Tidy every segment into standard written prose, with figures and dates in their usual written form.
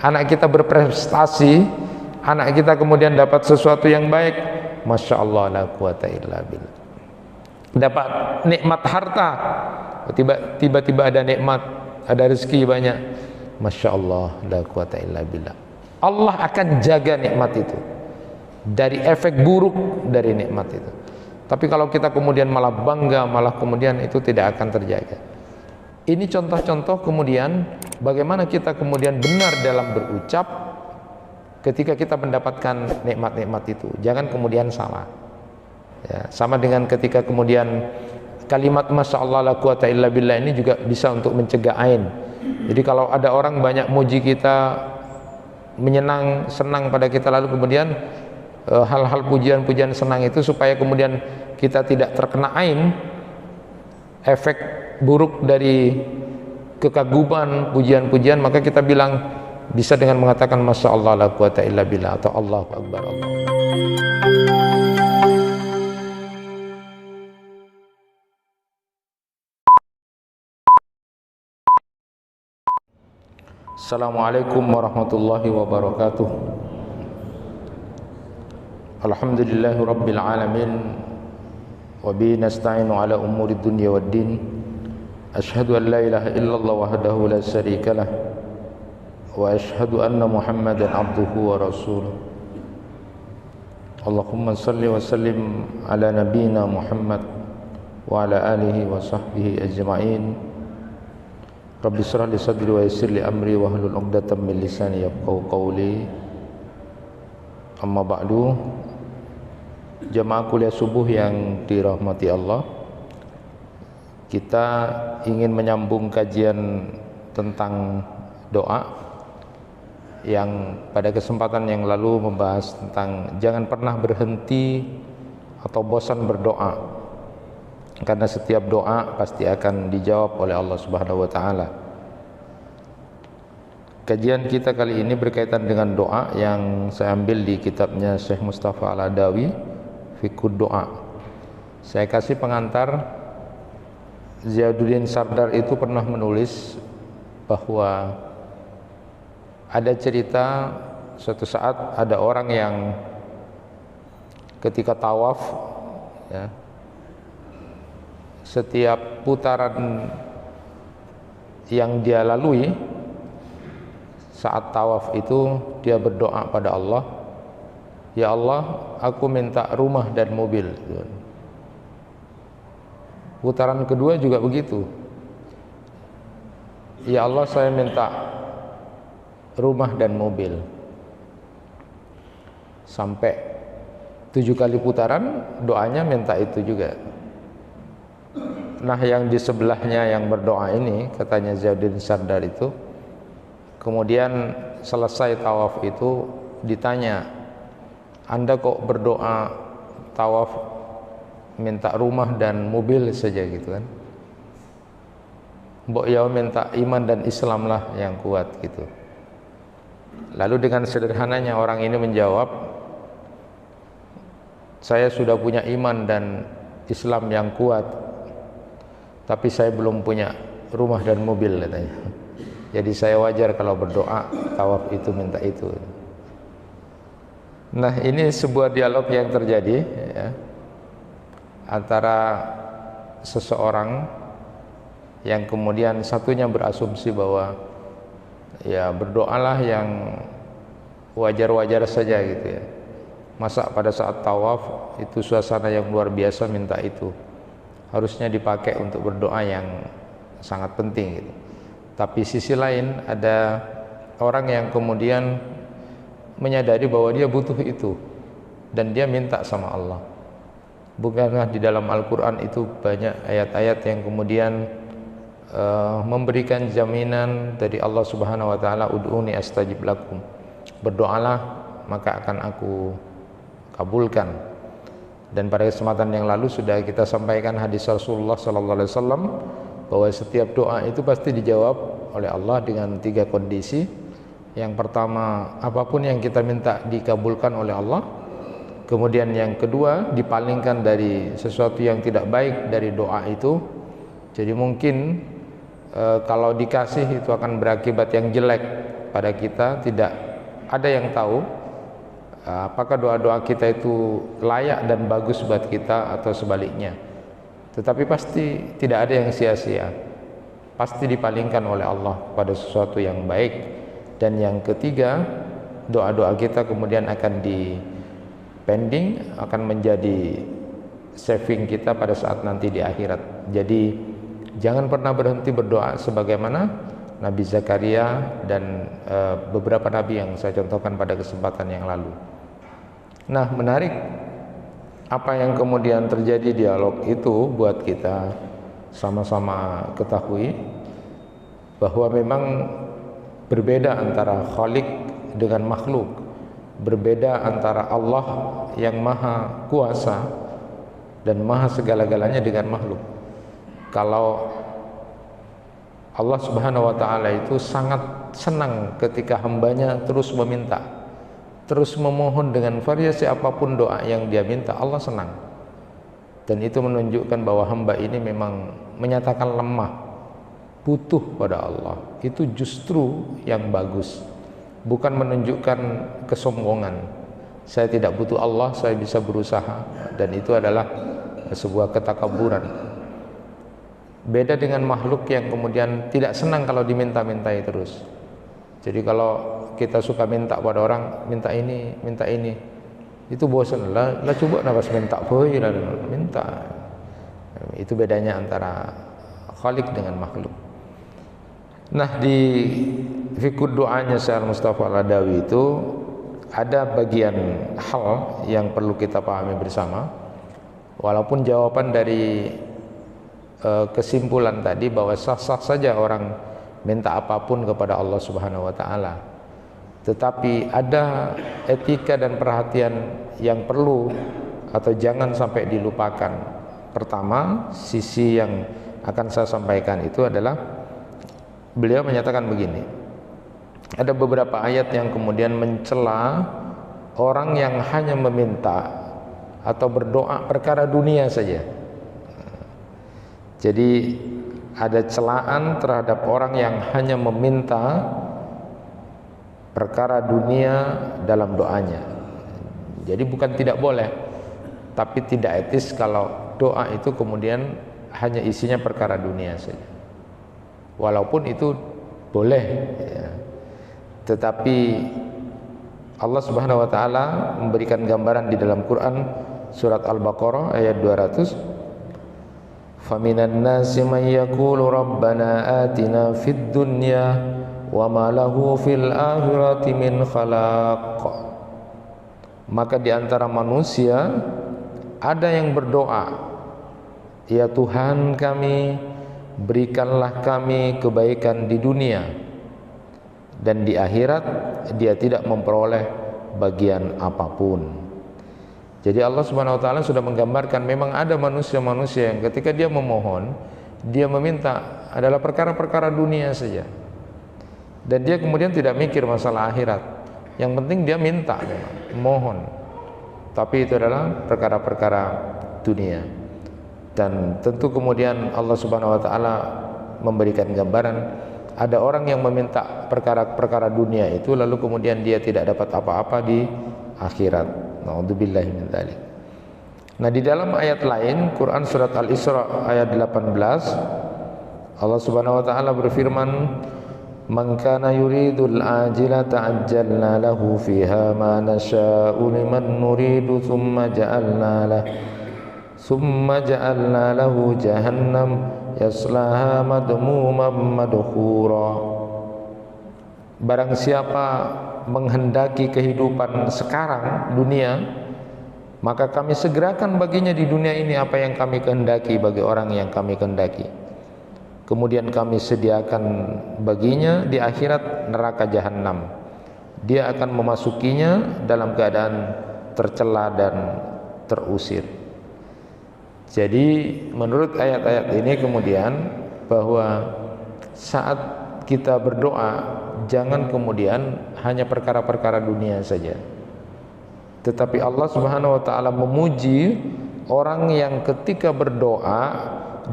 anak kita berprestasi, anak kita kemudian dapat sesuatu yang baik, masya Allah la quwata illa billah. Dapat nikmat harta, tiba-tiba ada nikmat, ada rezeki banyak, masya Allah la quwata illa billah. Allah akan jaga nikmat itu dari efek buruk dari nikmat itu. Tapi kalau kita kemudian malah bangga, malah kemudian itu tidak akan terjaga. Ini contoh-contoh kemudian bagaimana kita kemudian benar dalam berucap ketika kita mendapatkan nikmat-nikmat itu. Jangan kemudian salah. Ya, sama dengan ketika kemudian kalimat masya Allah la quwata illa billah ini juga bisa untuk mencegah ain. Jadi kalau ada orang banyak muji kita, senang pada kita, lalu kemudian hal-hal pujian-pujian senang itu supaya kemudian kita tidak terkena ain, efek buruk dari kekaguman pujian-pujian, maka kita bilang bisa dengan mengatakan masya Allah la quwata illa billah atau Allahu akbar Allah. Assalamualaikum warahmatullahi wabarakatuh. Alhamdulillahi rabbil alamin, wa bihi nasta'inu ala umuri dunya waddin. Ashhadu an la ilaha illallah wahdahu la syarika lah, wa ashhadu anna Muhammadan abduhu wa rasuluh. Allahumma salli wa sallim ala nabiyyina Muhammad wa ala alihi wa sahbihi ajma'in. Rabbi shrah li sadri wa yassir li amri wa hlul 'uqdatam min lisani yafqahu qawli. Amma ba'du. Jamaah kuliah subuh yang dirahmati Allah, kita ingin menyambung kajian tentang doa yang pada kesempatan yang lalu membahas tentang jangan pernah berhenti atau bosan berdoa, karena setiap doa pasti akan dijawab oleh Allah Subhanahu wa taala. Kajian kita kali ini berkaitan dengan doa yang saya ambil di kitabnya Syekh Mustafa Al-Adawi, Fiqhud Doa. Saya kasih pengantar. Ziauddin Sardar itu pernah menulis bahwa ada cerita suatu saat ada orang yang ketika tawaf, ya, setiap putaran yang dia lalui saat tawaf itu dia berdoa pada Allah, ya Allah, aku minta rumah dan mobil. Putaran kedua juga begitu, ya Allah, saya minta rumah dan mobil. Sampai 7 kali putaran doanya minta itu juga. Nah, yang di sebelahnya yang berdoa ini, katanya Ziauddin Sardar itu, kemudian selesai tawaf itu ditanya, Anda kok berdoa tawaf minta rumah dan mobil saja gitu kan? Mbok ya minta iman dan Islam lah yang kuat gitu. Lalu dengan sederhananya orang ini menjawab, saya sudah punya iman dan Islam yang kuat, tapi saya belum punya rumah dan mobil, katanya. Jadi saya wajar kalau berdoa tawaf itu minta itu. Nah, ini sebuah dialog yang terjadi, ya, antara seseorang yang kemudian satunya berasumsi bahwa ya berdoalah yang wajar-wajar saja gitu ya. Masa pada saat tawaf itu suasana yang luar biasa minta itu, harusnya dipakai untuk berdoa yang sangat penting gitu. Tapi sisi lain ada orang yang kemudian menyadari bahwa dia butuh itu dan dia minta sama Allah. Bukankah di dalam Al-Quran itu banyak ayat-ayat yang kemudian memberikan jaminan dari Allah Subhanahu wa taala, ud'uni astajib lakum, berdoalah maka akan aku kabulkan. Dan pada kesempatan yang lalu sudah kita sampaikan hadis Rasulullah sallallahu alaihi wasallam bahwa setiap doa itu pasti dijawab oleh Allah dengan 3 kondisi. Yang pertama, apapun yang kita minta dikabulkan oleh Allah. Kemudian yang kedua, dipalingkan dari sesuatu yang tidak baik dari doa itu. Jadi mungkin kalau dikasih itu akan berakibat yang jelek, pada kita, tidak ada yang tahu apakah doa-doa kita itu layak dan bagus buat kita atau sebaliknya. Tetapi pasti tidak ada yang sia-sia, pasti dipalingkan oleh Allah pada sesuatu yang baik. Dan yang ketiga, doa-doa kita kemudian akan pending, akan menjadi saving kita pada saat nanti di akhirat. Jadi jangan pernah berhenti berdoa sebagaimana Nabi Zakaria dan beberapa nabi yang saya contohkan pada kesempatan yang lalu. Nah, menarik apa yang kemudian terjadi dialog itu buat kita sama-sama ketahui bahwa memang berbeda antara Khalik dengan makhluk, berbeda antara Allah yang maha kuasa dan maha segala-galanya dengan makhluk. Kalau Allah Subhanahu wa ta'ala itu sangat senang ketika hambanya terus meminta, terus memohon dengan variasi apapun doa yang dia minta, Allah senang. Dan itu menunjukkan bahwa hamba ini memang menyatakan lemah, butuh pada Allah. Itu justru yang bagus, bukan menunjukkan kesombongan. Saya tidak butuh Allah, saya bisa berusaha, dan itu adalah sebuah ketakaburan. Beda dengan makhluk yang kemudian tidak senang kalau diminta-mintai terus. Jadi kalau kita suka minta pada orang, minta ini, itu bosan lah coba nafas minta boy lah minta. Itu bedanya antara Khalik dengan makhluk. Nah, di fiqh doanya Syekh Mustafa Al-Adawi itu ada bagian hal yang perlu kita pahami bersama. Walaupun jawaban dari kesimpulan tadi bahwa sah-sah saja orang minta apapun kepada Allah Subhanahu wa ta'ala, tetapi ada etika dan perhatian yang perlu atau jangan sampai dilupakan. Pertama, sisi yang akan saya sampaikan itu adalah beliau menyatakan begini, ada beberapa ayat yang kemudian mencela orang yang hanya meminta atau berdoa perkara dunia saja. Jadi ada celaan terhadap orang yang hanya meminta perkara dunia dalam doanya. Jadi bukan tidak boleh, tapi tidak etis kalau doa itu kemudian hanya isinya perkara dunia saja. Walaupun itu boleh ya. Tetapi Allah Subhanahu wa ta'ala memberikan gambaran di dalam Quran surat Al-Baqarah ayat 200, فَمِنَ النَّاسِ مَنْ يَقُولُ رَبَّنَا آتِنَا فِي الدُّنْيَا وَمَا لَهُ فِي الْآخِرَةِ مِنْ خَلَاقٍ. Maka di antara manusia ada yang berdoa, ya Tuhan kami, berikanlah kami kebaikan di dunia, dan di akhirat dia tidak memperoleh bagian apapun. Jadi Allah Subhanahu wa ta'ala sudah menggambarkan memang ada manusia-manusia yang ketika dia memohon, dia meminta adalah perkara-perkara dunia saja, dan dia kemudian tidak mikir masalah akhirat. Yang penting dia minta, mohon, tapi itu adalah perkara-perkara dunia. Dan tentu kemudian Allah Subhanahu wa ta'ala memberikan gambaran ada orang yang meminta perkara-perkara dunia itu lalu kemudian dia tidak dapat apa-apa di akhirat. Na'udzubillahi min dzalik. Nah, di dalam ayat lain Quran surat Al-Isra ayat 18 Allah Subhanahu wa ta'ala berfirman, "Man kana yuridul ajilata ajjalna lahu fiha ma nasha'u liman nuridu thumma ja'alna lahu jahannam yaslaha madmuman madhura." Barang siapa menghendaki kehidupan sekarang dunia, maka kami segerakan baginya di dunia ini apa yang kami kehendaki bagi orang yang kami kehendaki. Kemudian kami sediakan baginya di akhirat neraka jahanam. Dia akan memasukinya dalam keadaan tercela dan terusir. Jadi menurut ayat-ayat ini kemudian bahwa saat kita berdoa jangan kemudian hanya perkara-perkara dunia saja, tetapi Allah Subhanahu wa ta'ala memuji orang yang ketika berdoa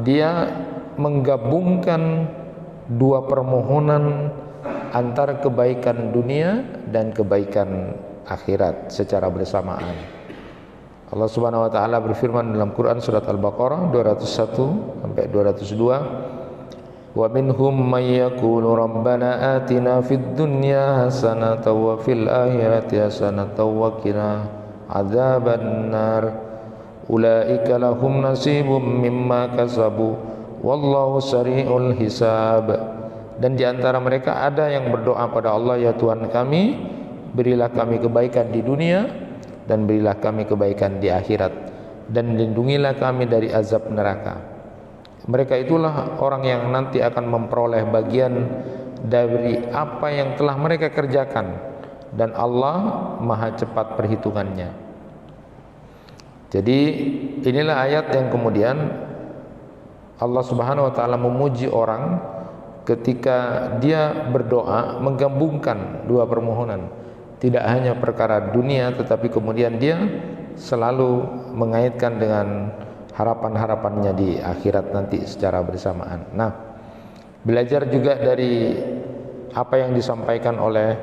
dia menggabungkan dua permohonan antara kebaikan dunia dan kebaikan akhirat secara bersamaan. Allah Subhanahu wa taala berfirman dalam Quran surat Al-Baqarah 201 sampai 202, wa minhum may yaqulu rabbana atina fid dunya hasanatan wa fil akhirati hasanatan wa qina adzaban nar ulaika lahum nasibum mimma kasabu wallahu sari'ul hisab. Dan di antara mereka ada yang berdoa pada Allah, ya Tuhan kami, berilah kami kebaikan di dunia dan berilah kami kebaikan di akhirat, dan lindungilah kami dari azab neraka. Mereka itulah orang yang nanti akan memperoleh bagian dari apa yang telah mereka kerjakan, dan Allah maha cepat perhitungannya. Jadi inilah ayat yang kemudian Allah Subhanahu wa taala memuji orang ketika dia berdoa menggabungkan dua permohonan, tidak hanya perkara dunia tetapi kemudian dia selalu mengaitkan dengan harapan-harapannya di akhirat nanti secara bersamaan. Nah, belajar juga dari apa yang disampaikan oleh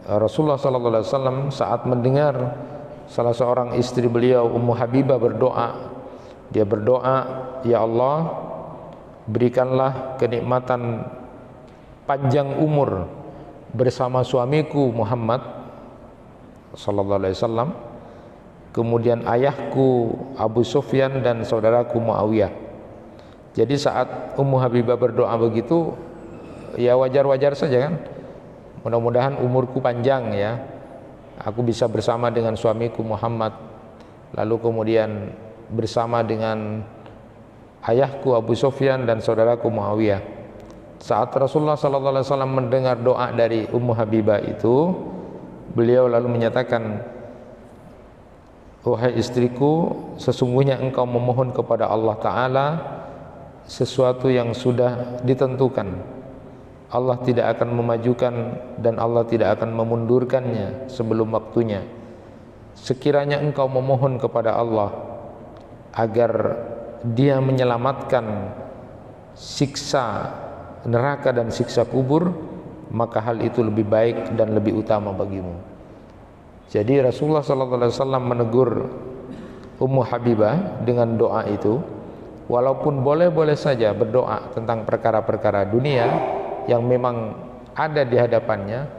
Rasulullah sallallahu alaihi wasallam saat mendengar salah seorang istri beliau Ummu Habibah berdoa. Dia berdoa, ya Allah, berikanlah kenikmatan panjang umur bersama suamiku Muhammad sallallahu alaihi wasallam, kemudian ayahku Abu Sufyan dan saudaraku Muawiyah. Jadi saat Ummu Habibah berdoa begitu, ya wajar-wajar saja kan. Mudah-mudahan umurku panjang ya, aku bisa bersama dengan suamiku Muhammad, lalu kemudian bersama dengan ayahku Abu Sufyan dan saudaraku Muawiyah. Saat Rasulullah sallallahu alaihi wasallam mendengar doa dari Ummu Habibah itu, beliau lalu menyatakan, wahai istriku, sesungguhnya engkau memohon kepada Allah Ta'ala sesuatu yang sudah ditentukan. Allah tidak akan memajukan dan Allah tidak akan memundurkannya sebelum waktunya. Sekiranya engkau memohon kepada Allah agar Dia menyelamatkan siksa neraka dan siksa kubur, maka hal itu lebih baik dan lebih utama bagimu. Jadi Rasulullah SAW menegur Ummu Habibah dengan doa itu, walaupun boleh-boleh saja berdoa tentang perkara-perkara dunia yang memang ada di hadapannya,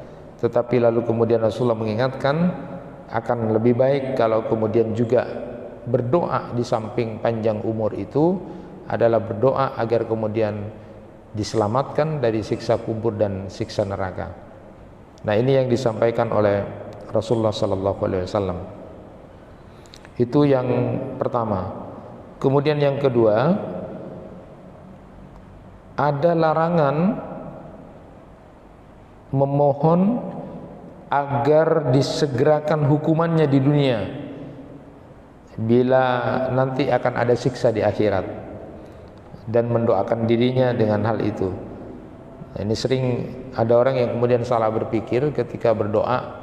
tetapi lalu kemudian Rasulullah mengingatkan akan lebih baik kalau kemudian juga berdoa di samping panjang umur itu adalah berdoa agar kemudian diselamatkan dari siksa kubur dan siksa neraka. Nah, ini yang disampaikan oleh Rasulullah sallallahu alaihi wasallam. Itu yang pertama. Kemudian yang kedua, ada larangan memohon agar disegerakan hukumannya di dunia bila nanti akan ada siksa di akhirat, dan mendoakan dirinya dengan hal itu. Nah, ini sering ada orang yang kemudian salah berpikir ketika berdoa,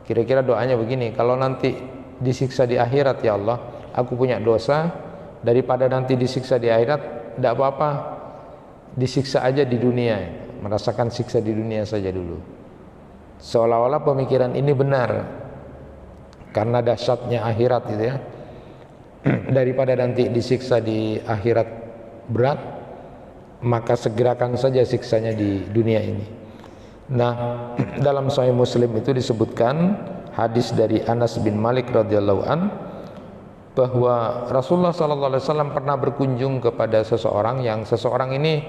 kira-kira doanya begini, kalau nanti disiksa di akhirat, ya Allah, aku punya dosa, daripada nanti disiksa di akhirat, tidak apa-apa, disiksa aja di dunia, merasakan siksa di dunia saja dulu. Seolah-olah pemikiran ini benar karena dahsyatnya akhirat itu ya. Daripada nanti disiksa di akhirat berat, maka segerakan saja siksanya di dunia ini. Nah, dalam Sahih Muslim itu disebutkan hadis dari Anas bin Malik radhiyallahu an, bahwa Rasulullah sallallahu alaihi wasallam pernah berkunjung kepada seseorang yang seseorang ini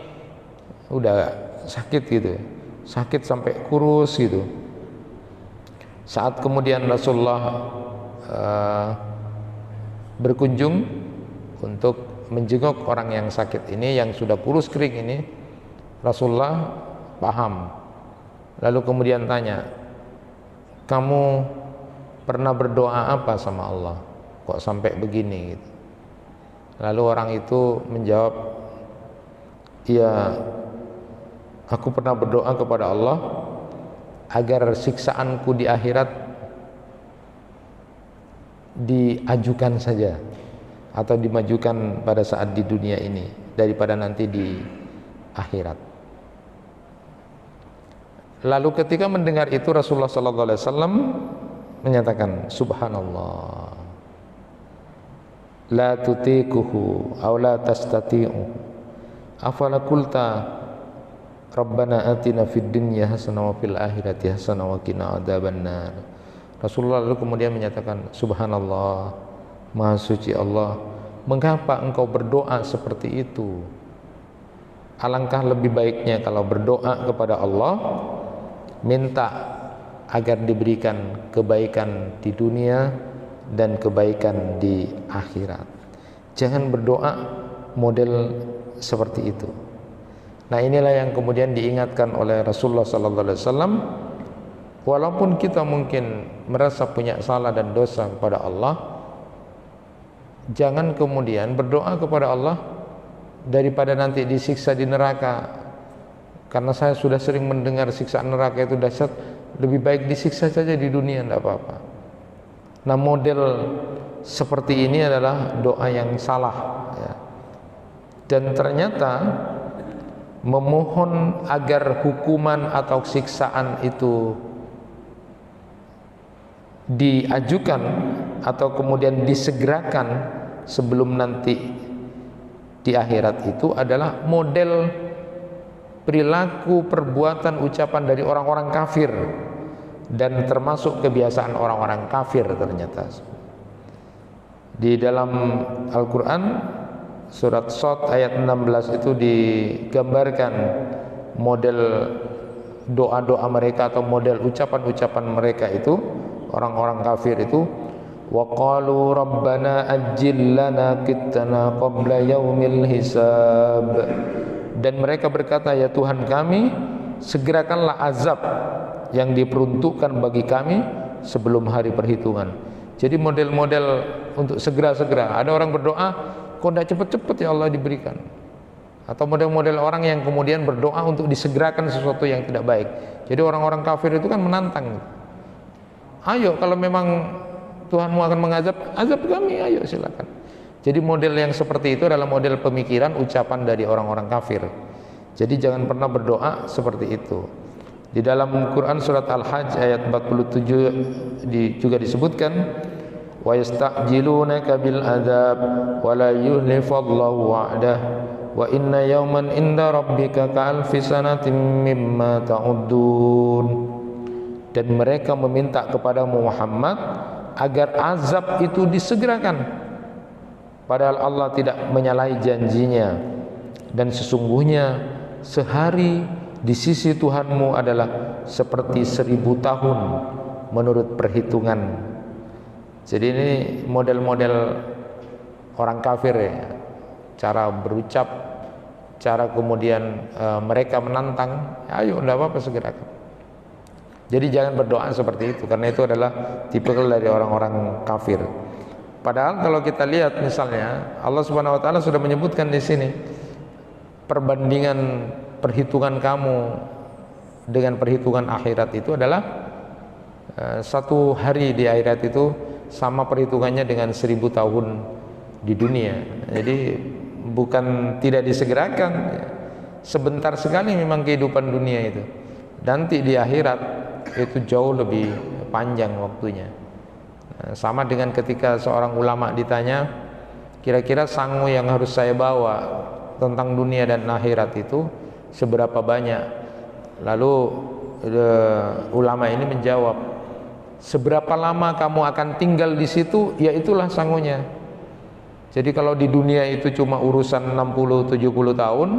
udah sakit gitu, sakit sampai kurus gitu. Saat kemudian Rasulullah berkunjung untuk menjenguk orang yang sakit ini, yang sudah kurus kering ini, Rasulullah paham. Lalu kemudian tanya, kamu pernah berdoa apa sama Allah kok sampai begini gitu. Lalu orang itu menjawab, ya, aku pernah berdoa kepada Allah agar siksaanku di akhirat diajukan saja atau dimajukan pada saat di dunia ini daripada nanti di akhirat. Lalu ketika mendengar itu Rasulullah sallallahu alaihi wasallam menyatakan, subhanallah, la tutikuhu aw la tastati'u, afala qulta rabbana atina fid dunya hasanah wa fil akhirati hasanah wa qina adzabannar. Rasulullah lalu kemudian menyatakan, subhanallah, maha suci Allah, mengapa engkau berdoa seperti itu? Alangkah lebih baiknya kalau berdoa kepada Allah, minta agar diberikan kebaikan di dunia dan kebaikan di akhirat. Jangan berdoa model seperti itu. Nah, inilah yang kemudian diingatkan oleh Rasulullah sallallahu alaihi wasallam. Walaupun kita mungkin merasa punya salah dan dosa kepada Allah, jangan kemudian berdoa kepada Allah daripada nanti disiksa di neraka. Karena saya sudah sering mendengar siksa neraka itu dahsyat, lebih baik disiksa saja di dunia, tidak apa-apa. Nah, model seperti ini adalah doa yang salah, ya. Dan ternyata memohon agar hukuman atau siksaan itu diajukan atau kemudian disegerakan sebelum nanti di akhirat itu adalah model perilaku, perbuatan, ucapan dari orang-orang kafir, dan termasuk kebiasaan orang-orang kafir ternyata. Di dalam Al-Quran surat Shad ayat 16 itu digambarkan model doa-doa mereka atau model ucapan-ucapan mereka itu, orang-orang kafir itu, wa qalu rabbana ajjil lana qittana qabla yaumil hisab. Dan mereka berkata, ya Tuhan kami, segerakanlah azab yang diperuntukkan bagi kami sebelum hari perhitungan. Jadi model-model untuk segera-segera. Ada orang berdoa, kok tidak cepat-cepat ya Allah diberikan. Atau model-model orang yang kemudian berdoa untuk disegerakan sesuatu yang tidak baik. Jadi orang-orang kafir itu kan menantang. Ayo, kalau memang Tuhanmu akan mengazab, azab kami, ayo silakan. Jadi model yang seperti itu adalah model pemikiran, ucapan dari orang-orang kafir. Jadi jangan pernah berdoa seperti itu. Di dalam Quran surat Al-Hajj ayat 47 juga disebutkan, wa yasta'jilunaka bil adzab wa la yuhlifallahu wa'dah wa inna yawman inda rabbika ka'alfi sanatin mimma ta'uddun. Dan mereka meminta kepadamu Muhammad agar azab itu disegerakan, padahal Allah tidak menyalahi janjinya, dan sesungguhnya sehari di sisi Tuhanmu adalah seperti 1000 tahun menurut perhitungan. Jadi ini model-model orang kafir, ya. Cara berucap, cara kemudian mereka menantang, ayo tidak apa-apa segerakan. Jadi jangan berdoa seperti itu, karena itu adalah tipikal dari orang-orang kafir. Padahal kalau kita lihat misalnya Allah Subhanahu wa taala sudah menyebutkan di sini perbandingan perhitungan kamu dengan perhitungan akhirat itu adalah satu hari di akhirat itu sama perhitungannya dengan 1000 tahun di dunia. Jadi bukan tidak disegerakan, sebentar sekali memang kehidupan dunia itu. Nanti di akhirat itu jauh lebih panjang waktunya. Sama dengan ketika seorang ulama ditanya, kira-kira sangu yang harus saya bawa tentang dunia dan akhirat itu seberapa banyak? Lalu ulama ini menjawab, seberapa lama kamu akan tinggal di situ, ya itulah sangunya. Jadi kalau di dunia itu cuma urusan 60-70 tahun,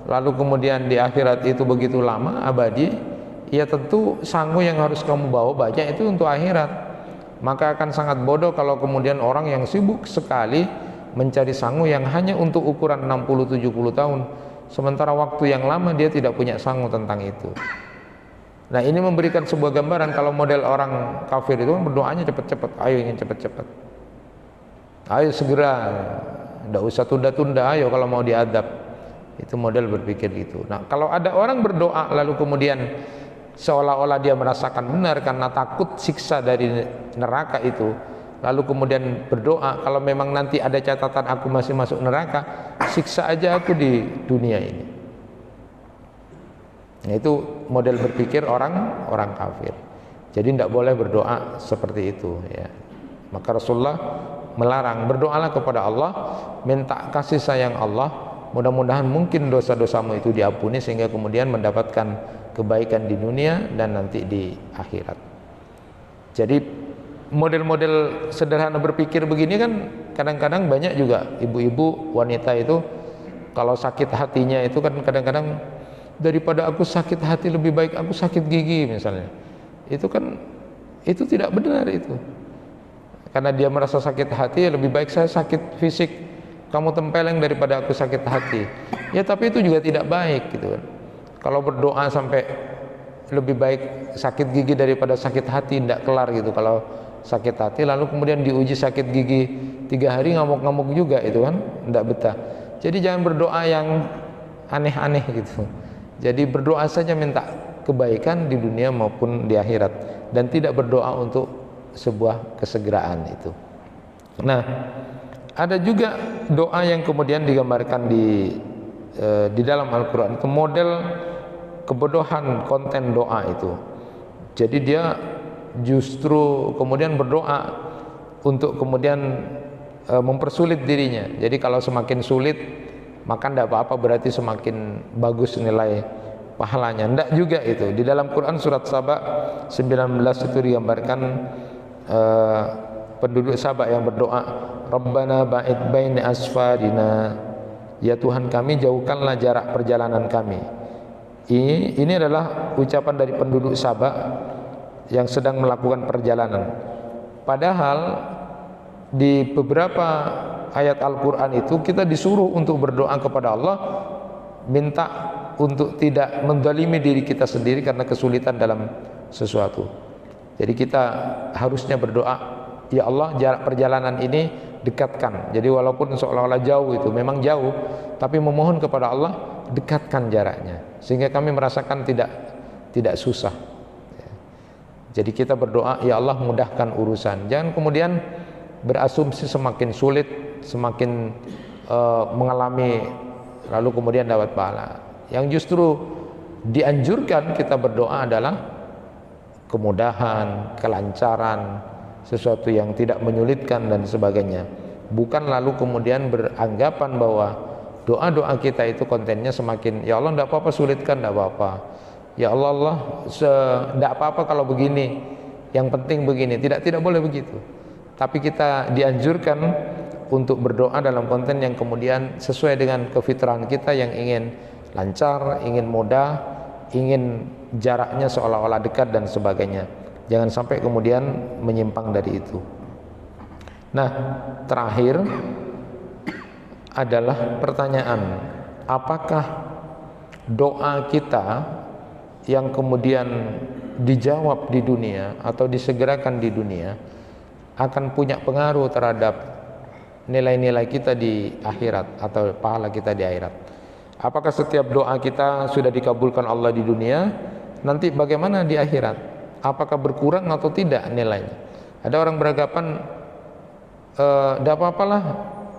lalu kemudian di akhirat itu begitu lama, abadi, ya tentu sangu yang harus kamu bawa banyak itu untuk akhirat. Maka akan sangat bodoh kalau kemudian orang yang sibuk sekali mencari sangu yang hanya untuk ukuran 60-70 tahun, sementara waktu yang lama dia tidak punya sangu tentang itu. Nah, ini memberikan sebuah gambaran kalau model orang kafir itu berdoanya cepat-cepat, ayo ingin cepat-cepat, ayo segera, tidak usah tunda-tunda, ayo kalau mau diadab. Itu model berpikir gitu. Nah, kalau ada orang berdoa lalu kemudian seolah-olah dia merasakan benar karena takut siksa dari neraka itu, lalu kemudian berdoa, kalau memang nanti ada catatan aku masih masuk neraka, siksa aja aku di dunia ini. Nah, itu model berpikir orang kafir. Jadi tidak boleh berdoa seperti itu ya. Maka Rasulullah melarang, berdoalah kepada Allah, minta kasih sayang Allah, mudah-mudahan mungkin dosa-dosamu itu diampuni sehingga kemudian mendapatkan kebaikan di dunia dan nanti di akhirat. Jadi model-model sederhana berpikir begini kan kadang-kadang banyak juga ibu-ibu wanita itu kalau sakit hatinya itu kan kadang-kadang, daripada aku sakit hati lebih baik aku sakit gigi misalnya. Itu kan itu tidak benar itu. Karena dia merasa sakit hati, lebih baik saya sakit fisik, kamu tempeleng daripada aku sakit hati. Ya tapi itu juga tidak baik gitu kan. Kalau berdoa sampai lebih baik sakit gigi daripada sakit hati, tidak kelar gitu kalau sakit hati, lalu kemudian diuji sakit gigi 3 hari ngamuk-ngamuk juga itu kan, tidak betah. Jadi jangan berdoa yang aneh-aneh gitu. Jadi berdoa saja minta kebaikan di dunia maupun di akhirat, dan tidak berdoa untuk sebuah kesegeraan itu. Nah, ada juga doa yang kemudian digambarkan di dalam Al-Quran itu model kebodohan konten doa itu. Jadi dia justru kemudian berdoa untuk kemudian mempersulit dirinya. Jadi kalau semakin sulit maka tidak apa-apa, berarti semakin bagus nilai pahalanya. Tidak juga itu. Di dalam Quran surat Saba 19 itu digambarkan penduduk Saba yang berdoa, Rabbana ba'id baina asfarina, ya Tuhan kami jauhkanlah jarak perjalanan kami. Ini adalah ucapan dari penduduk Saba yang sedang melakukan perjalanan. Padahal di beberapa ayat Al-Quran itu kita disuruh untuk berdoa kepada Allah, minta untuk tidak menzalimi diri kita sendiri karena kesulitan dalam sesuatu. Jadi kita harusnya berdoa, ya Allah jarak perjalanan ini dekatkan. Jadi walaupun seolah-olah jauh itu memang jauh, tapi memohon kepada Allah dekatkan jaraknya sehingga kami merasakan tidak susah. Jadi kita berdoa, ya Allah mudahkan urusan. Jangan kemudian berasumsi semakin sulit, semakin mengalami lalu kemudian dapat pahala. Yang justru dianjurkan kita berdoa adalah kemudahan, kelancaran, sesuatu yang tidak menyulitkan dan sebagainya. Bukan lalu kemudian beranggapan bahwa doa-doa kita itu kontennya semakin, ya Allah tidak apa-apa sulitkan, tidak apa-apa. Ya Allah, tidak apa-apa kalau begini, yang penting begini. Tidak boleh begitu. Tapi kita dianjurkan untuk berdoa dalam konten yang kemudian sesuai dengan kefitrahan kita yang ingin lancar, ingin mudah, ingin jaraknya seolah-olah dekat dan sebagainya. Jangan sampai kemudian menyimpang dari itu. Nah, terakhir adalah pertanyaan, apakah doa kita yang kemudian dijawab di dunia atau disegerakan di dunia akan punya pengaruh terhadap nilai-nilai kita di akhirat atau pahala kita di akhirat? Apakah setiap doa kita sudah dikabulkan Allah di dunia, nanti bagaimana di akhirat? Apakah berkurang atau tidak nilainya? Ada orang beranggapan tidak apa-apalah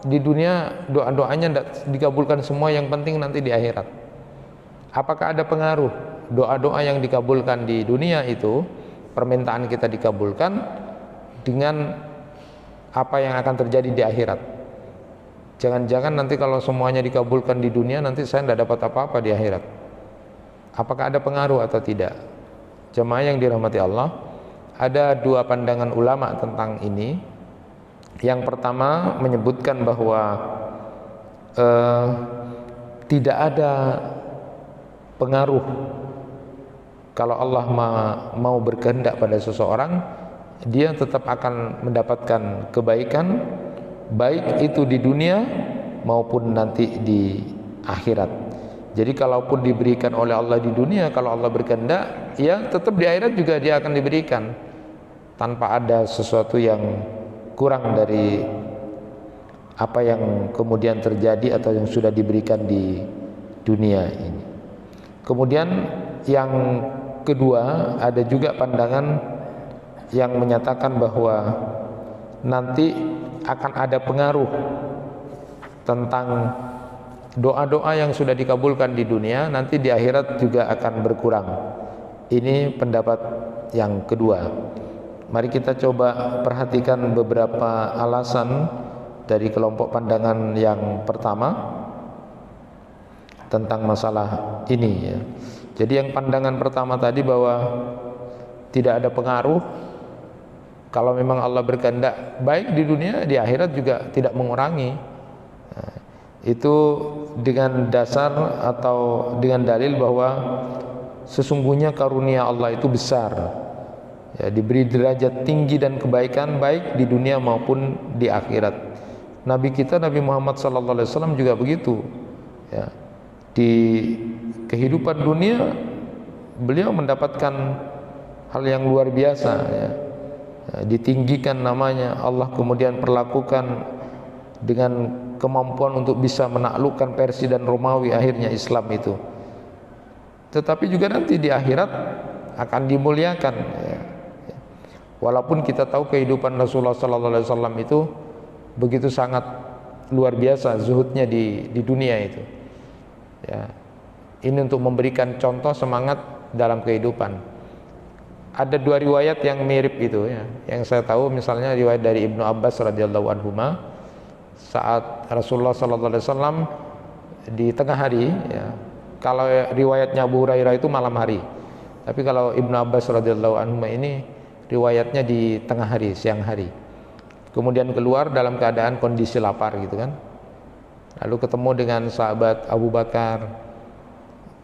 di dunia doa-doanya tidak dikabulkan semua, yang penting nanti di akhirat. Apakah ada pengaruh doa-doa yang dikabulkan di dunia itu, permintaan kita dikabulkan, dengan apa yang akan terjadi di akhirat? Jangan-jangan nanti kalau semuanya dikabulkan di dunia, nanti saya tidak dapat apa-apa di akhirat. Apakah ada pengaruh atau tidak? Jemaah yang dirahmati Allah, ada 2 pandangan ulama tentang ini. Yang pertama menyebutkan bahwa tidak ada pengaruh kalau Allah mau berkehendak pada seseorang, dia tetap akan mendapatkan kebaikan, baik itu di dunia maupun nanti di akhirat. Jadi kalaupun diberikan oleh Allah di dunia, kalau Allah berkehendak, ya tetap di akhirat juga dia akan diberikan tanpa ada sesuatu yang kurang dari apa yang kemudian terjadi atau yang sudah diberikan di dunia ini. Kemudian yang kedua, ada juga pandangan yang menyatakan bahwa nanti akan ada pengaruh tentang doa-doa yang sudah dikabulkan di dunia nanti di akhirat juga akan berkurang. Ini pendapat yang kedua. Mari kita coba perhatikan beberapa alasan dari kelompok pandangan yang pertama tentang masalah ini ya. Jadi yang pandangan pertama tadi bahwa tidak ada pengaruh, kalau memang Allah berkehendak baik di dunia, di akhirat juga tidak mengurangi. Nah, itu dengan dasar atau dengan dalil bahwa sesungguhnya karunia Allah itu besar ya, diberi derajat tinggi dan kebaikan baik di dunia maupun di akhirat. Nabi kita Nabi Muhammad SAW juga begitu ya. Di kehidupan dunia beliau mendapatkan hal yang luar biasa ya. Ditinggikan namanya, Allah kemudian perlakukan dengan kemampuan untuk bisa menaklukkan Persia dan Romawi, akhirnya Islam itu. Tetapi juga nanti di akhirat akan dimuliakan ya. Walaupun kita tahu kehidupan Rasulullah SAW itu begitu sangat luar biasa zuhudnya di dunia itu ya. Ini untuk memberikan contoh semangat dalam kehidupan. Ada dua riwayat yang mirip itu ya. Yang saya tahu misalnya riwayat dari Ibnu Abbas radhiyallahu anhuma, saat Rasulullah SAW di tengah hari ya. Kalau riwayatnya Abu Hurairah itu malam hari, tapi kalau Ibnu Abbas radhiyallahu anhuma ini riwayatnya di tengah hari, siang hari. Kemudian keluar dalam keadaan kondisi lapar gitu kan. Lalu ketemu dengan sahabat Abu Bakar.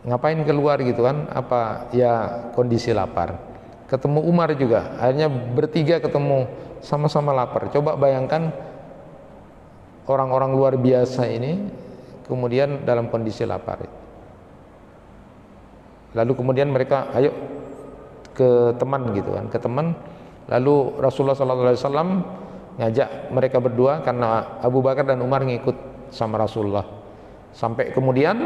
Ngapain keluar gitu kan? Apa ya kondisi lapar. Ketemu Umar juga, akhirnya bertiga ketemu sama-sama lapar. Coba bayangkan orang-orang luar biasa ini kemudian dalam kondisi lapar. Lalu kemudian mereka ayo ke teman gitu kan, ke teman. Lalu Rasulullah SAW ngajak mereka berdua karena Abu Bakar dan Umar ngikut sama Rasulullah. Sampai kemudian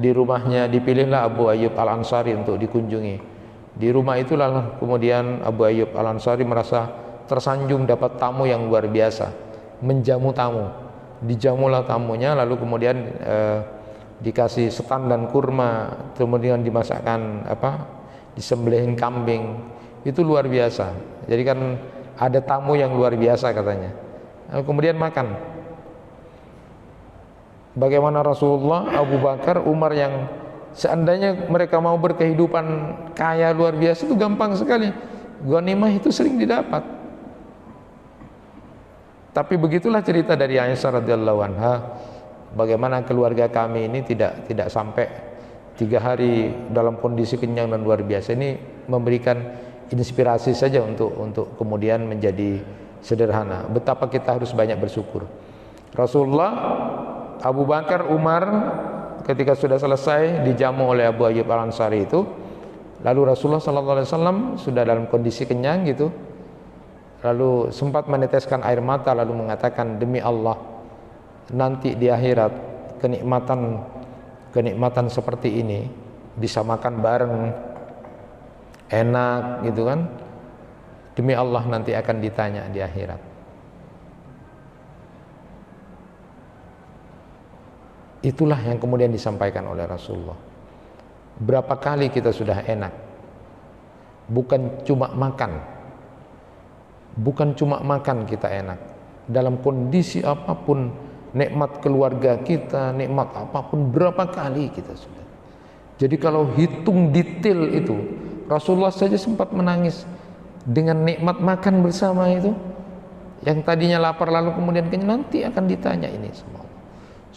di rumahnya dipilihlah Abu Ayyub Al-Ansari untuk dikunjungi. Di rumah itulah kemudian Abu Ayyub Al-Ansari merasa tersanjung dapat tamu yang luar biasa, menjamu tamu. Dijamulah tamunya, lalu kemudian dikasih setan dan kurma, kemudian dimasakkan disembelihin kambing. Itu luar biasa. Jadi kan ada tamu yang luar biasa katanya. Lalu kemudian makan. Bagaimana Rasulullah, Abu Bakar, Umar yang seandainya mereka mau berkehidupan kaya luar biasa itu gampang sekali, ghanimah itu sering didapat. Tapi begitulah cerita dari Aisyah radhiyallahu anha, bagaimana keluarga kami ini tidak sampai 3 hari dalam kondisi kenyang dan luar biasa. Ini memberikan inspirasi saja untuk kemudian menjadi sederhana. Betapa kita harus banyak bersyukur. Rasulullah, Abu Bakar, Umar ketika sudah selesai dijamu oleh Abu Ayyub Al-Ansari itu, lalu Rasulullah SAW sudah dalam kondisi kenyang gitu, lalu sempat meneteskan air mata lalu mengatakan, demi Allah nanti di akhirat kenikmatan seperti ini, bisa makan bareng enak gitu kan, demi Allah nanti akan ditanya di akhirat. Itulah yang kemudian disampaikan oleh Rasulullah. Berapa kali kita sudah enak, bukan cuma makan kita enak, dalam kondisi apapun, nikmat keluarga kita, nikmat apapun, berapa kali kita sudah. Jadi kalau hitung detail itu, Rasulullah saja sempat menangis dengan nikmat makan bersama itu, yang tadinya lapar lalu kemudian kenyang, nanti akan ditanya ini semua.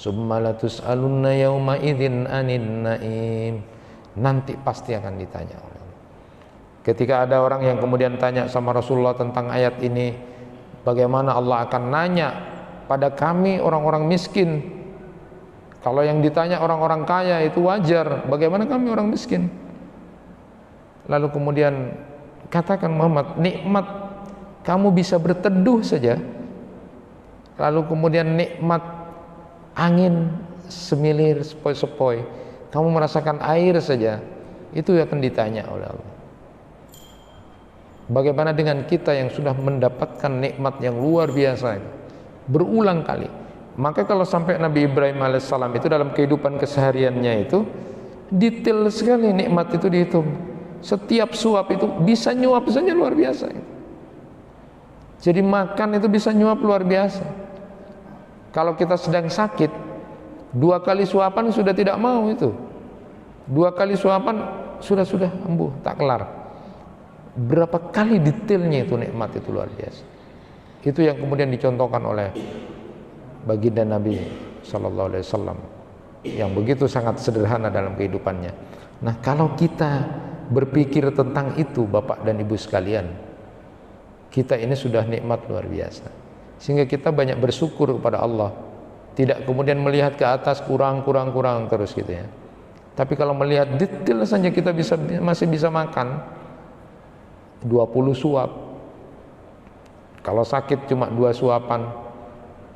Summa latus'alunna yauma idzin 'anin na'im. Nanti pasti akan ditanya oleh Allah. Ketika ada orang yang kemudian tanya sama Rasulullah tentang ayat ini, bagaimana Allah akan nanya pada kami orang-orang miskin? Kalau yang ditanya orang-orang kaya itu wajar, bagaimana kami orang miskin? Lalu kemudian katakan Muhammad, nikmat kamu bisa berteduh saja, lalu kemudian nikmat angin semilir sepoi-sepoi, kamu merasakan air saja, itu akan ditanya oleh Allah. Bagaimana dengan kita yang sudah mendapatkan nikmat yang luar biasa berulang kali, Maka kalau sampai Nabi Ibrahim alaihissalam itu dalam kehidupan kesehariannya itu detail sekali nikmat itu dihitung. Setiap suap itu bisa nyuap saja luar biasa. Jadi makan itu bisa nyuap luar biasa. Kalau kita sedang sakit, 2 kali suapan sudah tidak mau itu. 2 kali suapan sudah embuh, tak kelar. Berapa kali detailnya itu nikmat itu luar biasa. Itu yang kemudian dicontohkan oleh baginda Nabi Sallallahu Alaihi Wasallam yang begitu sangat sederhana dalam kehidupannya. Nah, kalau kita berpikir tentang itu, Bapak dan Ibu sekalian, kita ini sudah nikmat luar biasa, sehingga kita banyak bersyukur kepada Allah, tidak kemudian melihat ke atas kurang terus gitu ya. Tapi kalau melihat detail saja kita masih bisa makan 20 suap. Kalau sakit cuma 2 suapan,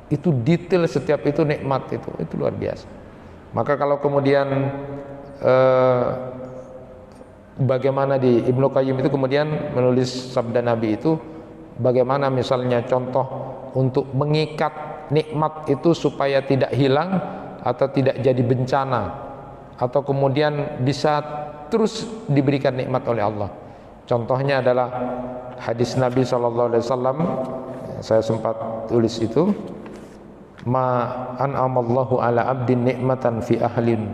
itu detail setiap itu nikmat itu luar biasa. Maka kalau kemudian bagaimana di Ibnu Qayyim itu kemudian menulis sabda Nabi itu, bagaimana misalnya contoh untuk mengikat nikmat itu supaya tidak hilang atau tidak jadi bencana, atau kemudian bisa terus diberikan nikmat oleh Allah. Contohnya adalah hadis Nabi SAW, saya sempat tulis itu, ma an'amallahu ala abdin ni'matan fi ahlin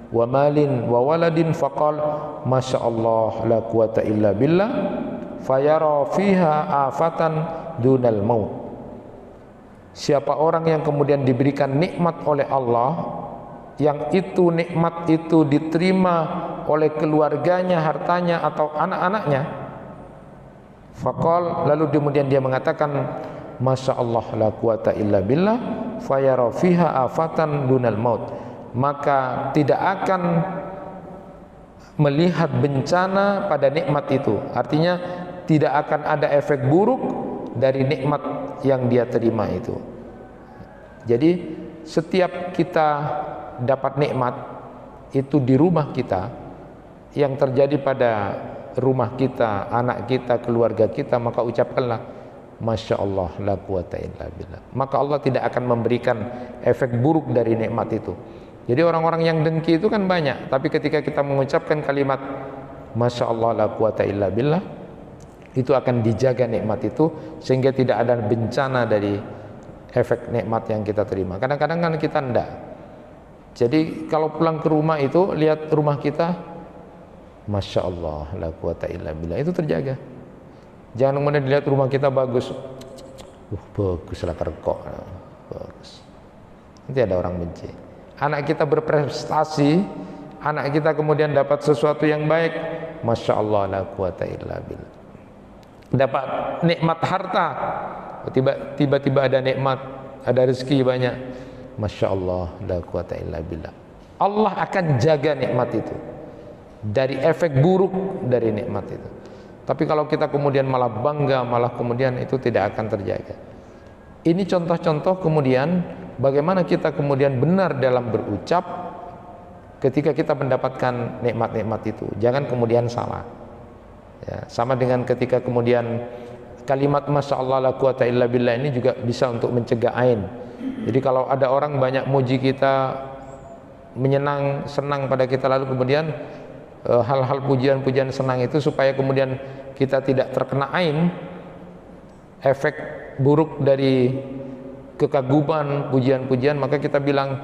wa malin wa waladin faqal masyaallah la quwata illa billah fayara fiha afatan dunal maut. Siapa orang yang kemudian diberikan nikmat oleh Allah, yang itu nikmat itu diterima oleh keluarganya, hartanya atau anak-anaknya, faqal, lalu kemudian dia mengatakan masyaallah la quwata illa billah fayara fiha afatan dunal maut, maka tidak akan melihat bencana pada nikmat itu. Artinya tidak akan ada efek buruk dari nikmat yang dia terima itu. Jadi setiap kita dapat nikmat itu di rumah kita, yang terjadi pada rumah kita, anak kita, keluarga kita, maka ucapkanlah Masya Allah la quwata illa billah. Maka Allah tidak akan memberikan efek buruk dari nikmat itu. Jadi orang-orang yang dengki itu kan banyak, tapi ketika kita mengucapkan kalimat Masya Allah la quwata illa billah, itu akan dijaga nikmat itu sehingga tidak ada bencana dari efek nikmat yang kita terima. Kadang-kadang kan kita enggak. Jadi kalau pulang ke rumah itu lihat rumah kita, Masya Allah la quwata illa billah, itu terjaga. Jangan kemudian dilihat rumah kita bagus, bagus lah kerkok, bagus. Nanti ada orang benci. Anak kita berprestasi, anak kita kemudian dapat sesuatu yang baik, Masya Allah la quwata illa billah. Dapat nikmat harta, tiba-tiba ada nikmat, ada rezeki banyak, Masya Allah la quwata illa billah. Allah akan jaga nikmat itu dari efek buruk dari nikmat itu. Tapi kalau kita kemudian malah bangga, malah kemudian itu tidak akan terjaga. Ini contoh-contoh kemudian bagaimana kita kemudian benar dalam berucap ketika kita mendapatkan nikmat-nikmat itu. Jangan kemudian salah. Ya, sama dengan ketika kemudian kalimat Masya Allah la quwata illa billah ini juga bisa untuk mencegah ain. Jadi kalau ada orang banyak muji kita, senang pada kita, lalu kemudian hal-hal pujian-pujian senang itu supaya kemudian kita tidak terkena ain, efek buruk dari kekaguman pujian-pujian, maka kita bilang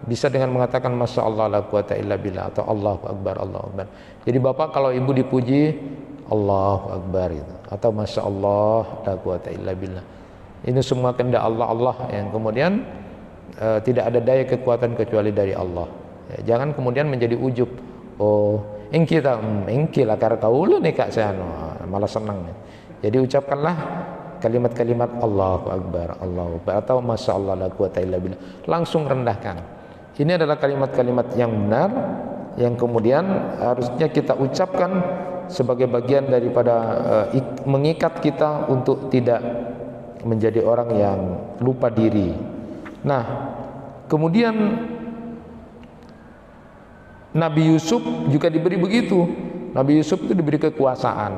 bisa dengan mengatakan Masya Allah la quwata illa billah atau Allahu Akbar, Allahu Akbar. Jadi bapak kalau ibu dipuji Allahu Akbar gitu, atau Masya Allah la quwata illa billah, ini semua kehendak Allah yang kemudian tidak ada daya kekuatan kecuali dari Allah. Ya, jangan kemudian menjadi ujub, oh engki lah karena kaulu nih kak saya malah senang. Jadi ucapkanlah kalimat-kalimat Allahu Akbar, Allahu Akbar atau Masya Allah la quwata illa billah, langsung rendahkan. Ini adalah kalimat-kalimat yang benar yang kemudian harusnya kita ucapkan sebagai bagian daripada mengikat kita untuk tidak menjadi orang yang lupa diri. Nah, kemudian Nabi Yusuf juga diberi begitu. Nabi Yusuf itu diberi kekuasaan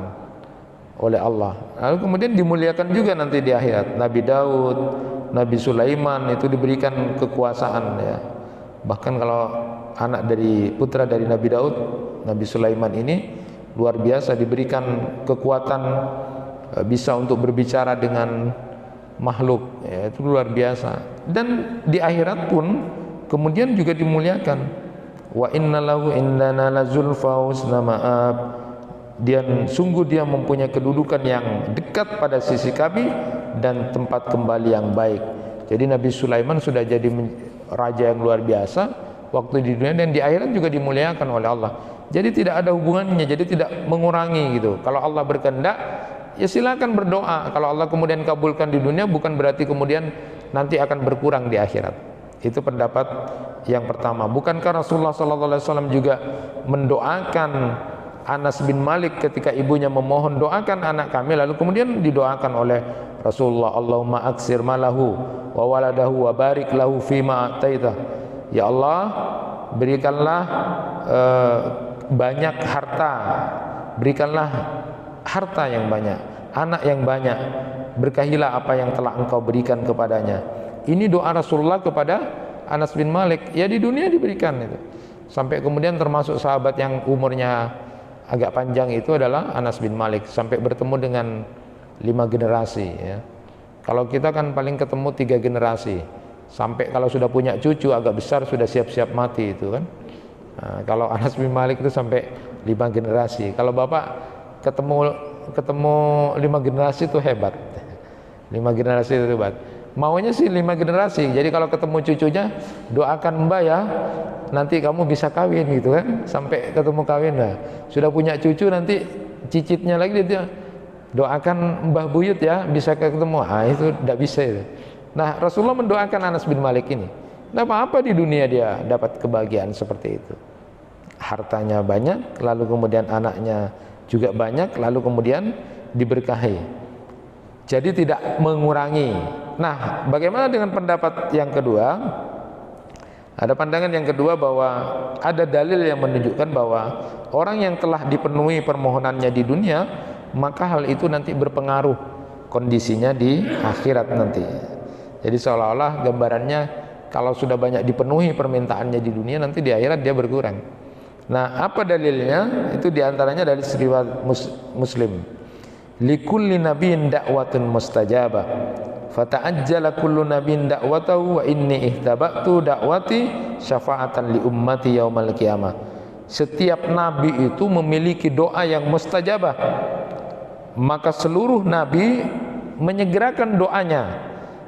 oleh Allah. Lalu kemudian dimuliakan juga nanti di akhirat. Nabi Daud, Nabi Sulaiman itu diberikan kekuasaan ya. Bahkan kalau anak dari putra dari Nabi Daud, Nabi Sulaiman ini luar biasa, diberikan kekuatan bisa untuk berbicara dengan makhluk ya, itu luar biasa. Dan di akhirat pun kemudian juga dimuliakan. Wa innalahu indana lazulfa husna ma'ab, sungguh dia mempunyai kedudukan yang dekat pada sisi kami dan tempat kembali yang baik. Jadi Nabi Sulaiman sudah jadi raja yang luar biasa waktu di dunia, dan di akhirat juga dimuliakan oleh Allah. Jadi tidak ada hubungannya, jadi tidak mengurangi gitu. Kalau Allah berkehendak, ya silakan berdoa. Kalau Allah kemudian kabulkan di dunia, bukan berarti kemudian nanti akan berkurang di akhirat. Itu pendapat yang pertama. Bukankah Rasulullah SAW juga mendoakan Anas bin Malik ketika ibunya memohon, doakan anak kami, lalu kemudian didoakan oleh Rasulullah, Allahumma aksir malahu wa waladahu wa barik lahu fima ataitah. Ya Allah, berikanlah banyak harta, berikanlah harta yang banyak, anak yang banyak, berkahilah apa yang telah engkau berikan kepadanya. Ini doa Rasulullah kepada Anas bin Malik, ya di dunia diberikan itu. Sampai kemudian termasuk sahabat yang umurnya agak panjang itu adalah Anas bin Malik, sampai bertemu dengan 5 generasi ya. Kalau kita kan paling ketemu 3 generasi, sampai kalau sudah punya cucu agak besar sudah siap-siap mati itu kan. Nah, kalau Anas bin Malik itu sampai 5 generasi. Kalau Bapak ketemu 5 generasi itu hebat. 5 generasi itu hebat. Maunya sih 5 generasi. Jadi kalau ketemu cucunya, doakan Mbak ya, nanti kamu bisa kawin gitu kan, sampai ketemu kawin. Nah, sudah punya cucu nanti cicitnya lagi dia doakan Mbah Buyut ya, bisa ketemu. Ah, itu tidak bisa itu. Nah, Rasulullah mendoakan Anas bin Malik ini. Nah, apa di dunia dia dapat kebahagiaan seperti itu? Hartanya banyak, lalu kemudian anaknya juga banyak, lalu kemudian diberkahi. Jadi tidak mengurangi. Nah, bagaimana dengan pendapat yang kedua? Ada pandangan yang kedua bahwa ada dalil yang menunjukkan bahwa orang yang telah dipenuhi permohonannya di dunia, maka hal itu nanti berpengaruh kondisinya di akhirat nanti. Jadi seolah-olah gambarannya kalau sudah banyak dipenuhi permintaannya di dunia, nanti di akhirat dia berkurang. Nah, apa dalilnya? Itu diantaranya dari riwayat Muslim. Likulli nabiyyin da'watun mustajabah, fata'ajjala kullu nabiyyin da'watahu wa inni ihtaba'tu da'wati syafa'atan li ummati yaumal qiyamah. Setiap nabi itu memiliki doa yang mustajabah, maka seluruh nabi menyegerakan doanya,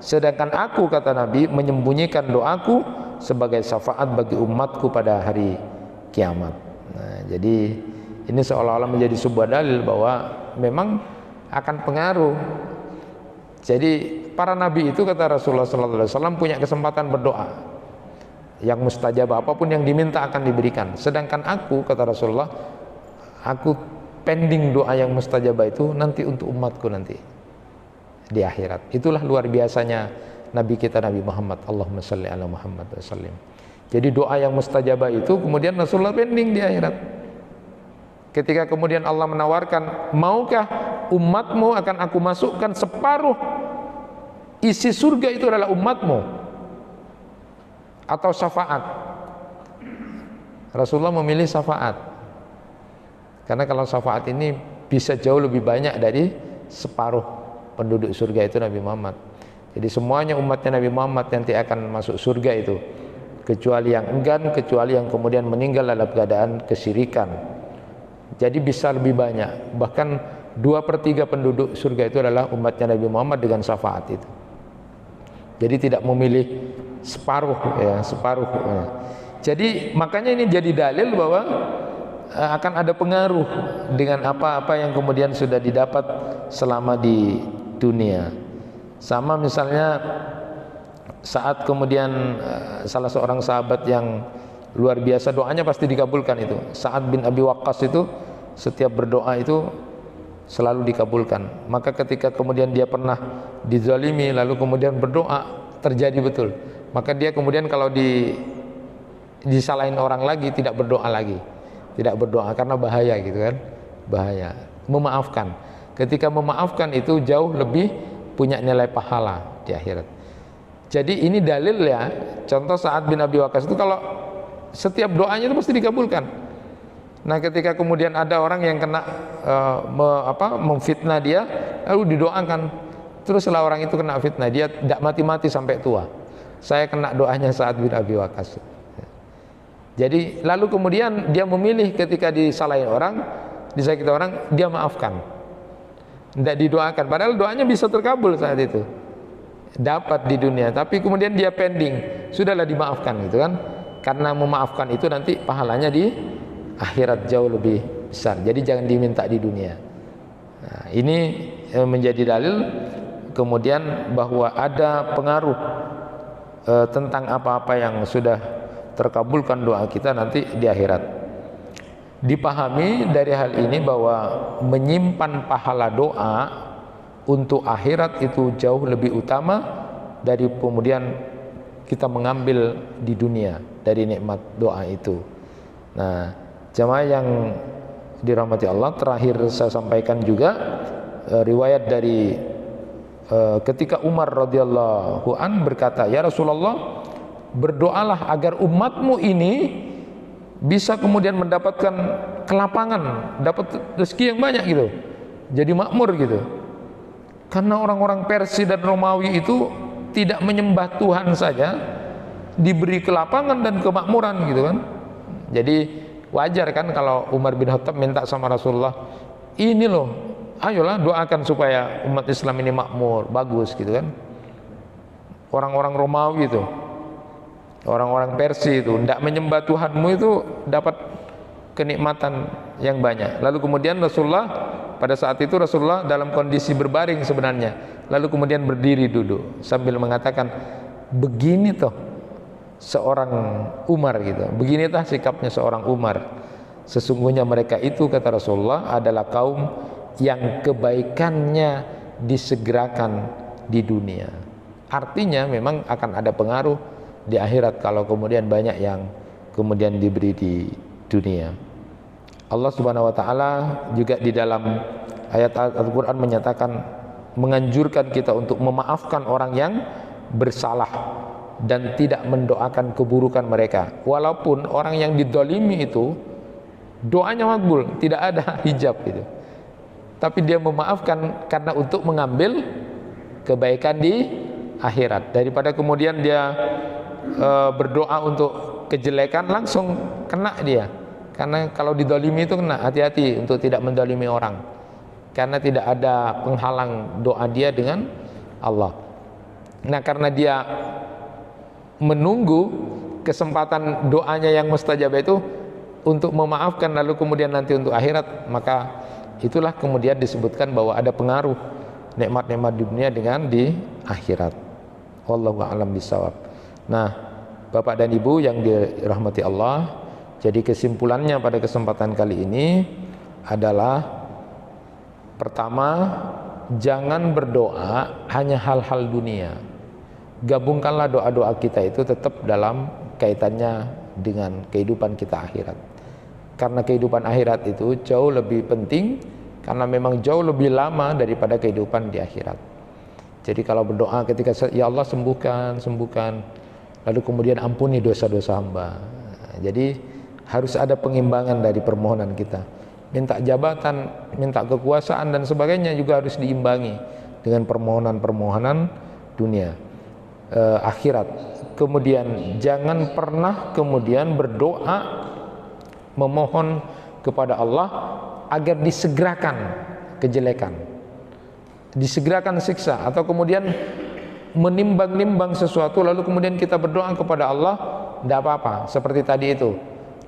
sedangkan aku, kata Nabi, menyembunyikan doaku sebagai syafaat bagi umatku pada hari kiamat. Nah, jadi ini seolah-olah menjadi sebuah dalil bahwa memang akan pengaruh. Jadi para nabi itu, kata Rasulullah SAW, punya kesempatan berdoa yang mustajabah, apapun yang diminta akan diberikan. Sedangkan aku, kata Rasulullah, aku pending doa yang mustajabah itu nanti untuk umatku nanti di akhirat. Itulah luar biasanya Nabi kita, Nabi Muhammad. Allahumma salli ala Muhammad wa sallim. Jadi doa yang mustajabah itu kemudian Rasulullah pending di akhirat. Ketika kemudian Allah menawarkan, maukah umatmu akan aku masukkan separuh isi surga itu adalah umatmu, atau syafaat? Rasulullah memilih syafaat, karena kalau syafaat ini bisa jauh lebih banyak dari separuh penduduk surga itu Nabi Muhammad. Jadi semuanya umatnya Nabi Muhammad nanti akan masuk surga itu, kecuali yang enggan, kecuali yang kemudian meninggal dalam keadaan kesyirikan. Jadi bisa lebih banyak, bahkan 2/3 penduduk surga itu adalah umatnya Nabi Muhammad dengan syafaat itu. Jadi tidak memilih separuh ya, separuh ya. Jadi makanya ini jadi dalil bahwa akan ada pengaruh dengan apa-apa yang kemudian sudah didapat selama di dunia. Sama misalnya saat kemudian salah seorang sahabat yang luar biasa doanya pasti dikabulkan itu, Sa'ad bin Abi Waqqas itu setiap berdoa itu selalu dikabulkan. Maka ketika kemudian dia pernah dizalimi lalu kemudian berdoa, terjadi betul. Maka dia kemudian kalau disalahin orang lagi tidak berdoa lagi, tidak berdoa karena bahaya gitu kan, bahaya. Memaafkan. Ketika memaafkan itu jauh lebih punya nilai pahala di akhirat. Jadi ini dalil ya, contoh Sa'ad bin Abi Waqqas itu kalau setiap doanya itu pasti dikabulkan. Nah ketika kemudian ada orang yang kena memfitnah dia, lalu didoakan, terus setelah orang itu kena fitnah, dia tidak mati-mati sampai tua. Saya kena doanya Sa'ad bin Abi Waqqas. Jadi lalu kemudian dia memilih ketika disalahin orang, disakiti orang, dia maafkan, tidak didoakan, padahal doanya bisa terkabul saat itu, dapat di dunia, tapi kemudian dia pending, sudahlah dimaafkan gitu kan, karena memaafkan itu nanti pahalanya di akhirat jauh lebih besar, jadi jangan diminta di dunia. Nah, ini menjadi dalil kemudian bahwa ada pengaruh tentang apa-apa yang sudah terkabulkan doa kita nanti di akhirat. Dipahami dari hal ini bahwa menyimpan pahala doa untuk akhirat itu jauh lebih utama dari kemudian kita mengambil di dunia dari nikmat doa itu. Nah, jamaah yang dirahmati Allah, terakhir saya sampaikan juga riwayat dari ketika Umar radhiyallahu an berkata, ya Rasulullah, berdoalah agar umatmu ini bisa kemudian mendapatkan kelapangan, dapat rezeki yang banyak gitu, jadi makmur gitu. Karena orang-orang Persia dan Romawi itu tidak menyembah Tuhan saja, diberi kelapangan dan kemakmuran gitu kan. Jadi wajar kan kalau Umar bin Khattab minta sama Rasulullah, ini loh, ayolah doakan supaya umat Islam ini makmur, bagus gitu kan. Orang-orang Romawi itu, orang-orang Persia itu tidak menyembah Tuhanmu itu dapat kenikmatan yang banyak. Lalu kemudian Rasulullah pada saat itu Rasulullah dalam kondisi berbaring sebenarnya, lalu kemudian berdiri duduk sambil mengatakan, begini toh seorang Umar gitu, beginilah sikapnya seorang Umar, sesungguhnya mereka itu kata Rasulullah adalah kaum yang kebaikannya disegerakan di dunia. Artinya memang akan ada pengaruh di akhirat kalau kemudian banyak yang kemudian diberi di dunia. Allah Subhanahu wa taala juga di dalam ayat Al-Qur'an menyatakan, menganjurkan kita untuk memaafkan orang yang bersalah dan tidak mendoakan keburukan mereka. Walaupun orang yang didolimi itu doanya makbul, tidak ada hijab gitu, tapi dia memaafkan karena untuk mengambil kebaikan di akhirat, daripada kemudian dia berdoa untuk kejelekan langsung kena dia. Karena kalau didolimi itu kena, hati-hati untuk tidak mendolimi orang, karena tidak ada penghalang doa dia dengan Allah. Nah karena dia menunggu kesempatan doanya yang mustajab itu untuk memaafkan lalu kemudian nanti untuk akhirat, maka itulah kemudian disebutkan bahwa ada pengaruh nikmat-nikmat di dunia dengan di akhirat. Wallahu a'lam bishawab. Nah, Bapak dan Ibu yang dirahmati Allah, jadi kesimpulannya pada kesempatan kali ini adalah, pertama, jangan berdoa hanya hal-hal dunia. Gabungkanlah doa-doa kita itu tetap dalam kaitannya dengan kehidupan kita akhirat. Karena kehidupan akhirat itu jauh lebih penting, karena memang jauh lebih lama daripada kehidupan di akhirat. Jadi kalau berdoa ketika ya Allah sembuhkan, lalu kemudian ampuni dosa-dosa hamba. Jadi harus ada pengimbangan dari permohonan kita. Minta jabatan, minta kekuasaan dan sebagainya juga harus diimbangi dengan permohonan-permohonan dunia, akhirat. Kemudian jangan pernah kemudian berdoa memohon kepada Allah agar disegerakan kejelekan, disegerakan siksa, atau kemudian menimbang-nimbang sesuatu lalu kemudian kita berdoa kepada Allah, tidak apa-apa. Seperti tadi itu,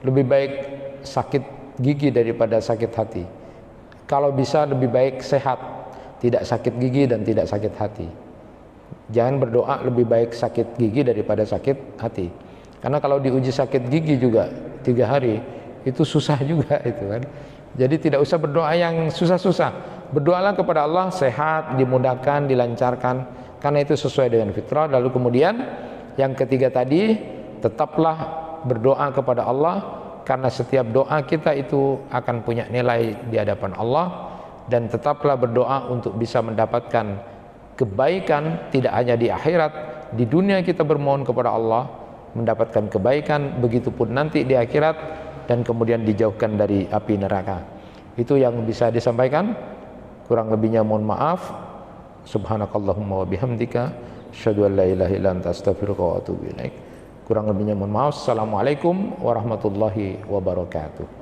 lebih baik sakit gigi daripada sakit hati. Kalau bisa lebih baik sehat, tidak sakit gigi dan tidak sakit hati. Jangan berdoa lebih baik sakit gigi daripada sakit hati, karena kalau diuji sakit gigi juga 3 hari itu susah juga itu kan. Jadi tidak usah berdoa yang susah-susah, berdoalah kepada Allah sehat, dimudahkan, dilancarkan, karena itu sesuai dengan fitrah. Lalu kemudian yang ketiga tadi, tetaplah berdoa kepada Allah, karena setiap doa kita itu akan punya nilai di hadapan Allah. Dan tetaplah berdoa untuk bisa mendapatkan kebaikan tidak hanya di akhirat di dunia kita bermohon kepada Allah, mendapatkan kebaikan, begitupun nanti di akhirat, dan kemudian dijauhkan dari api neraka. Itu yang bisa disampaikan. Kurang lebihnya mohon maaf. Subhanakallahumma wa bihamdika asyhadu an la ilaha illa anta astaghfiruka wa atubu ilaik. Kurang lebihnya mohon maaf. Assalamualaikum warahmatullahi wabarakatuh.